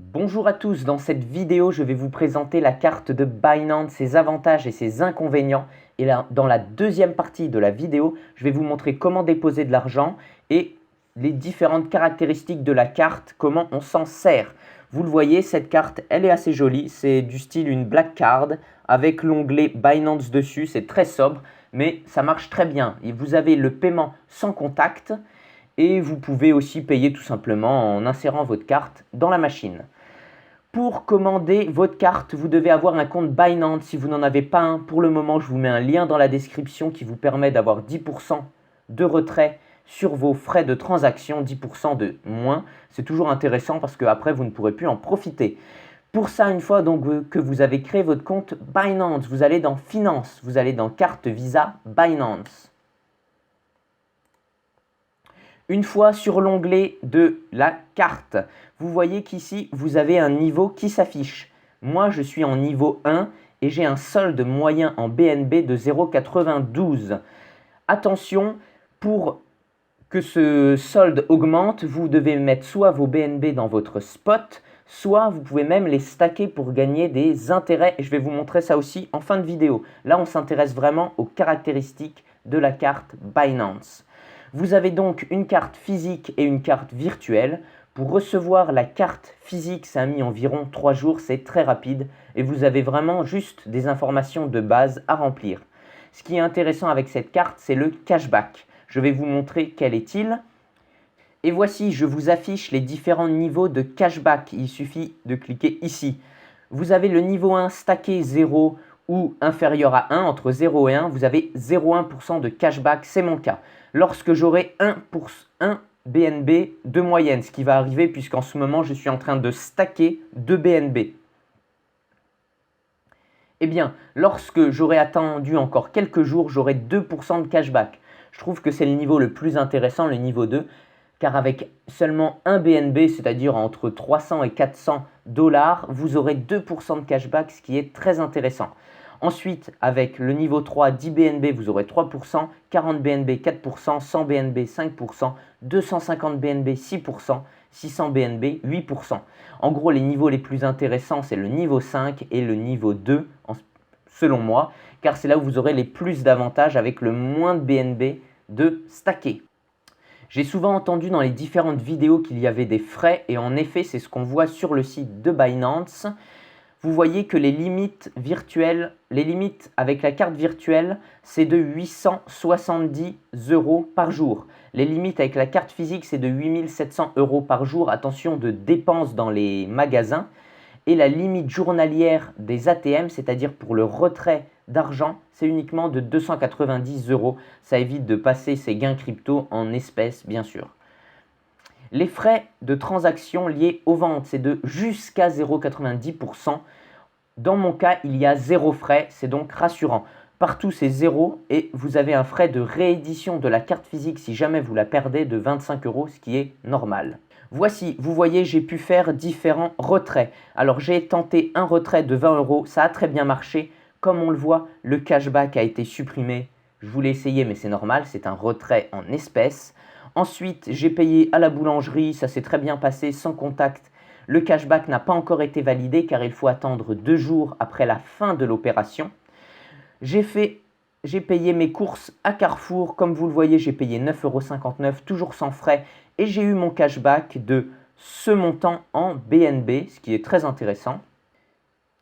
Bonjour à tous, dans cette vidéo je vais vous présenter la carte de Binance, ses avantages et ses inconvénients. Et là, dans la deuxième partie de la vidéo, je vais vous montrer comment déposer de l'argent et les différentes caractéristiques de la carte, comment on s'en sert. Vous le voyez, cette carte elle est assez jolie, c'est du style une black card avec l'onglet Binance dessus, c'est très sobre mais ça marche très bien. Et vous avez le paiement sans contact. Et vous pouvez aussi payer tout simplement en insérant votre carte dans la machine. Pour commander votre carte, vous devez avoir un compte Binance. Si vous n'en avez pas un, pour le moment, je vous mets un lien dans la description qui vous permet d'avoir 10% de retrait sur vos frais de transaction, 10% de moins. C'est toujours intéressant parce qu'après, vous ne pourrez plus en profiter. Pour ça, une fois donc que vous avez créé votre compte Binance, vous allez dans Finance, vous allez dans Carte Visa Binance. Une fois sur l'onglet de la carte, vous voyez qu'ici, vous avez un niveau qui s'affiche. Moi, je suis en niveau 1 et j'ai un solde moyen en BNB de 0,92. Attention, pour que ce solde augmente, vous devez mettre soit vos BNB dans votre spot, soit vous pouvez même les stacker pour gagner des intérêts. Et je vais vous montrer ça aussi en fin de vidéo. Là, on s'intéresse vraiment aux caractéristiques de la carte Binance. Vous avez donc une carte physique et une carte virtuelle. Pour recevoir la carte physique, ça a mis environ 3 jours, c'est très rapide et vous avez vraiment juste des informations de base à remplir. Ce qui est intéressant avec cette carte, c'est le cashback. Je vais vous montrer quel est-il. Et voici, je vous affiche les différents niveaux de cashback. Il suffit de cliquer ici. Vous avez le niveau 1 stacké 0 ou inférieur à 1, entre 0 et 1, vous avez 0,1% de cashback, c'est mon cas. Lorsque j'aurai 1 BNB de moyenne, ce qui va arriver puisqu'en ce moment, je suis en train de stacker 2 BNB. Eh bien, lorsque j'aurai attendu encore quelques jours, j'aurai 2% de cashback. Je trouve que c'est le niveau le plus intéressant, le niveau 2, car avec seulement 1 BNB, c'est-à-dire entre 300 et 400 $, vous aurez 2% de cashback, ce qui est très intéressant. Ensuite, avec le niveau 3, 10 BNB, vous aurez 3%, 40 BNB, 4%, 100 BNB, 5%, 250 BNB, 6%, 600 BNB, 8%. En gros, les niveaux les plus intéressants, c'est le niveau 5 et le niveau 2, selon moi, car c'est là où vous aurez les plus d'avantages avec le moins de BNB de stacker. J'ai souvent entendu dans les différentes vidéos qu'il y avait des frais et en effet, c'est ce qu'on voit sur le site de Binance. Vous voyez que les limites virtuelles, les limites avec la carte virtuelle, c'est de 870 € par jour. Les limites avec la carte physique, c'est de 8700 € par jour. Attention, de dépenses dans les magasins. Et la limite journalière des ATM, c'est-à-dire pour le retrait d'argent, c'est uniquement de 290 €. Ça évite de passer ses gains crypto en espèces, bien sûr. Les frais de transaction liés aux ventes, c'est de jusqu'à 0,90%. Dans mon cas, il y a 0 frais, c'est donc rassurant. Partout, c'est 0 et vous avez un frais de réédition de la carte physique si jamais vous la perdez de 25 €, ce qui est normal. Voici, vous voyez, j'ai pu faire différents retraits. Alors, j'ai tenté un retrait de 20 €, ça a très bien marché. Comme on le voit, le cashback a été supprimé. Je voulais essayer, mais c'est normal, c'est un retrait en espèces. Ensuite, j'ai payé à la boulangerie, ça s'est très bien passé, sans contact. Le cashback n'a pas encore été validé car il faut attendre 2 jours après la fin de l'opération. J'ai payé mes courses à Carrefour. Comme vous le voyez, j'ai payé 9,59 €, toujours sans frais. Et j'ai eu mon cashback de ce montant en BNB, ce qui est très intéressant.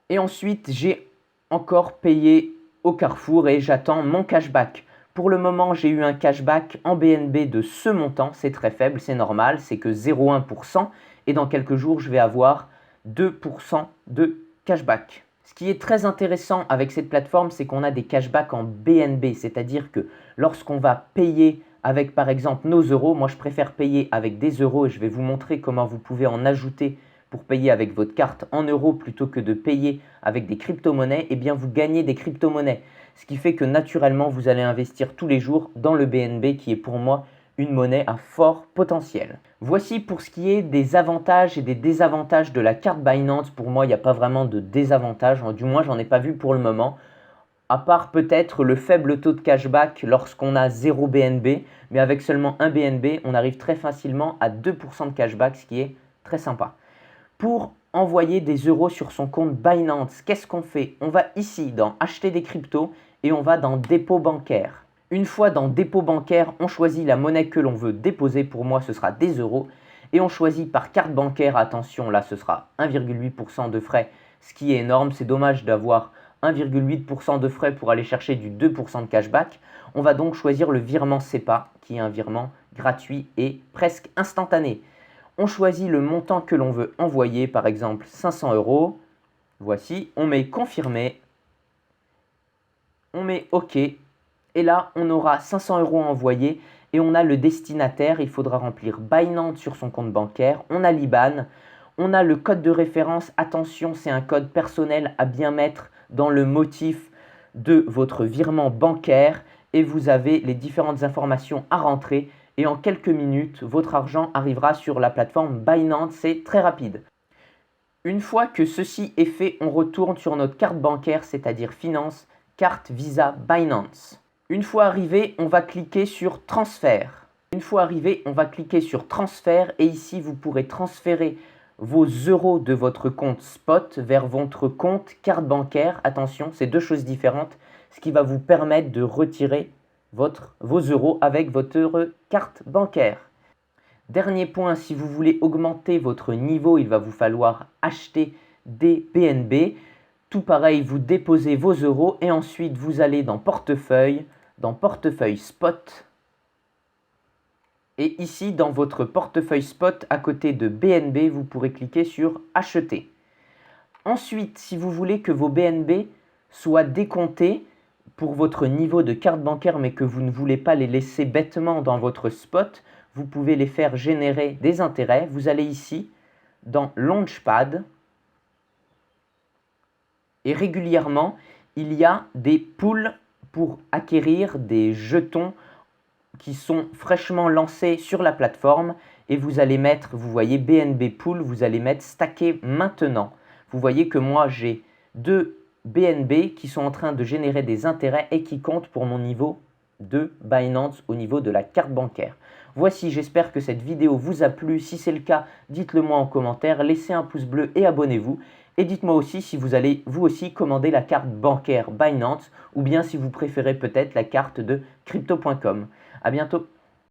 Et ensuite, j'ai encore payé au Carrefour et j'attends mon cashback. Pour le moment, j'ai eu un cashback en BNB de ce montant. C'est très faible, c'est normal, c'est que 0,1%. Et dans quelques jours, je vais avoir 2% de cashback. Ce qui est très intéressant avec cette plateforme, c'est qu'on a des cashbacks en BNB. C'est-à-dire que lorsqu'on va payer avec par exemple nos euros, moi je préfère payer avec des euros et je vais vous montrer comment vous pouvez en ajouter pour payer avec votre carte en euros plutôt que de payer avec des crypto-monnaies, eh bien vous gagnez des crypto-monnaies. Ce qui fait que naturellement, vous allez investir tous les jours dans le BNB qui est pour moi une monnaie à fort potentiel. Voici pour ce qui est des avantages et des désavantages de la carte Binance. Pour moi, il n'y a pas vraiment de désavantages, du moins j'en ai pas vu pour le moment. À part peut-être le faible taux de cashback lorsqu'on a 0 BNB, mais avec seulement 1 BNB, on arrive très facilement à 2% de cashback, ce qui est très sympa. Pour envoyer des euros sur son compte Binance. Qu'est-ce qu'on fait? On va ici dans acheter des cryptos et on va dans dépôt bancaire. Une fois dans dépôt bancaire, on choisit la monnaie que l'on veut déposer. Pour moi, ce sera des euros. Et on choisit par carte bancaire. Attention, là, ce sera 1,8% de frais, ce qui est énorme. C'est dommage d'avoir 1,8% de frais pour aller chercher du 2% de cashback. On va donc choisir le virement SEPA, qui est un virement gratuit et presque instantané. On choisit le montant que l'on veut envoyer, par exemple 500 euros. Voici, on met confirmer, on met OK. Et là, on aura 500 euros envoyés et on a le destinataire. Il faudra remplir Binance sur son compte bancaire. On a l'IBAN, on a le code de référence. Attention, c'est un code personnel à bien mettre dans le motif de votre virement bancaire. Et vous avez les différentes informations à rentrer. Et en quelques minutes, votre argent arrivera sur la plateforme Binance. C'est très rapide. Une fois que ceci est fait, on retourne sur notre carte bancaire, c'est-à-dire Finance, carte Visa Binance. Une fois arrivé, on va cliquer sur Transfert. Une fois arrivé, on va cliquer sur Transfert et ici, vous pourrez transférer vos euros de votre compte Spot vers votre compte carte bancaire. Attention, c'est deux choses différentes, ce qui va vous permettre de retirer vos euros avec votre carte bancaire. Dernier point, si vous voulez augmenter votre niveau, il va vous falloir acheter des BNB. Tout pareil, vous déposez vos euros et ensuite vous allez dans portefeuille Spot. Et ici, dans votre portefeuille Spot, à côté de BNB, vous pourrez cliquer sur Acheter. Ensuite, si vous voulez que vos BNB soient décomptés pour votre niveau de carte bancaire, mais que vous ne voulez pas les laisser bêtement dans votre Spot, vous pouvez les faire générer des intérêts. Vous allez ici dans Launchpad et régulièrement, il y a des pools pour acquérir des jetons qui sont fraîchement lancés sur la plateforme et vous allez mettre, vous voyez BNB Pool, vous allez mettre stacker maintenant. Vous voyez que moi j'ai 2 BNB qui sont en train de générer des intérêts et qui comptent pour mon niveau de Binance au niveau de la carte bancaire. Voici, j'espère que cette vidéo vous a plu. Si c'est le cas, dites-le moi en commentaire, laissez un pouce bleu et abonnez-vous. Et dites-moi aussi si vous allez vous aussi commander la carte bancaire Binance ou bien si vous préférez peut-être la carte de crypto.com. À bientôt.